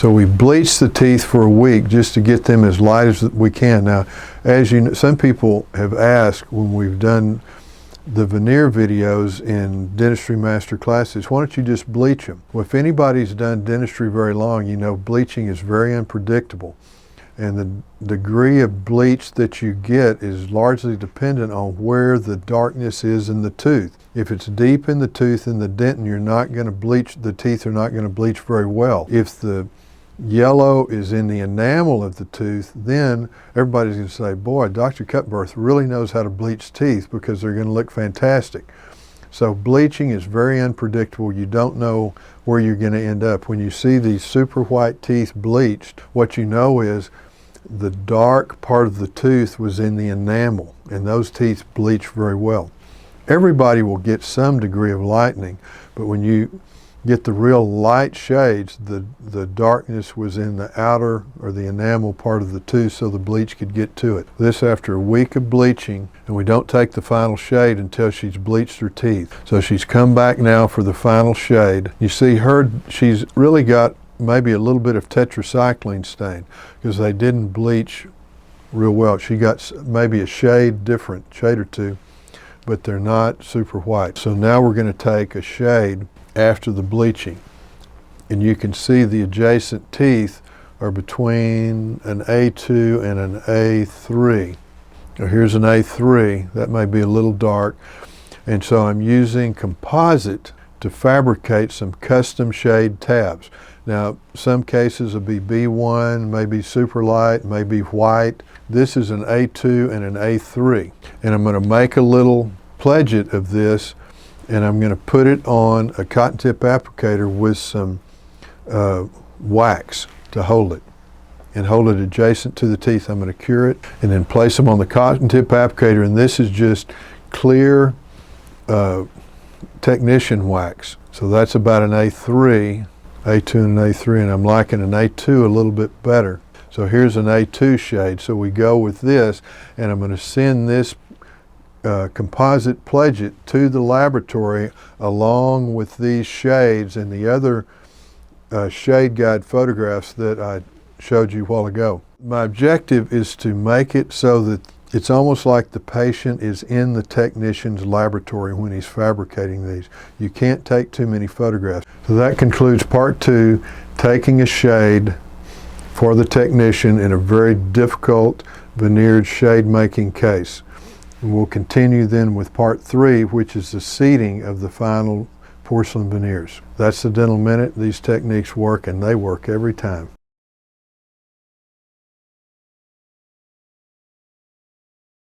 So we bleach the teeth for a week just to get them as light as we can. Now, as you know, some people have asked when we've done the veneer videos in Dentistry Master Classes, why don't you just bleach them? Well, if anybody's done dentistry very long, you know bleaching is very unpredictable. And the degree of bleach that you get is largely dependent on where the darkness is in the tooth. If it's deep in the tooth in the dentin, you're not going to bleach, the teeth are not going to bleach very well. If the yellow is in the enamel of the tooth, then everybody's going to say, boy, Dr. Cutbirth really knows how to bleach teeth, because they're going to look fantastic. So bleaching is very unpredictable. You don't know where you're going to end up. When you see these super white teeth bleached, what you know is the dark part of the tooth was in the enamel, and those teeth bleach very well. Everybody will get some degree of lightening, but when you get the real light shades, the darkness was in the outer or the enamel part of the tooth, so the bleach could get to it. This after a week of bleaching, and we don't take the final shade until she's bleached her teeth. So she's come back now for the final shade. You see she's really got maybe a little bit of tetracycline stain because they didn't bleach real well. She got maybe a shade different, shade or two, but they're not super white. So now we're going to take a shade after the bleaching, and you can see the adjacent teeth are between an A2 and an A3. Now here's an A3, that may be a little dark, and so I'm using composite to fabricate some custom shade tabs. Now some cases will be B1, maybe super light, maybe white. This is an A2 and an A3, and I'm going to make a little pledget of this, and I'm going to put it on a cotton tip applicator with some wax to hold it, and hold it adjacent to the teeth. I'm going to cure it and then place them on the cotton tip applicator, and this is just clear technician wax. So that's about an A3, A2 and an A3, and I'm liking an A2 a little bit better. So here's an A2 shade. So we go with this, and I'm going to send this composite pledget to the laboratory along with these shades and the other shade guide photographs that I showed you a while ago. My objective is to make it so that it's almost like the patient is in the technician's laboratory when he's fabricating these. You can't take too many photographs. So that concludes part 2, taking a shade for the technician in a very difficult veneered shade making case. And we'll continue then with part 3, which is the seating of the final porcelain veneers. That's the Dental Minute. These techniques work, and they work every time.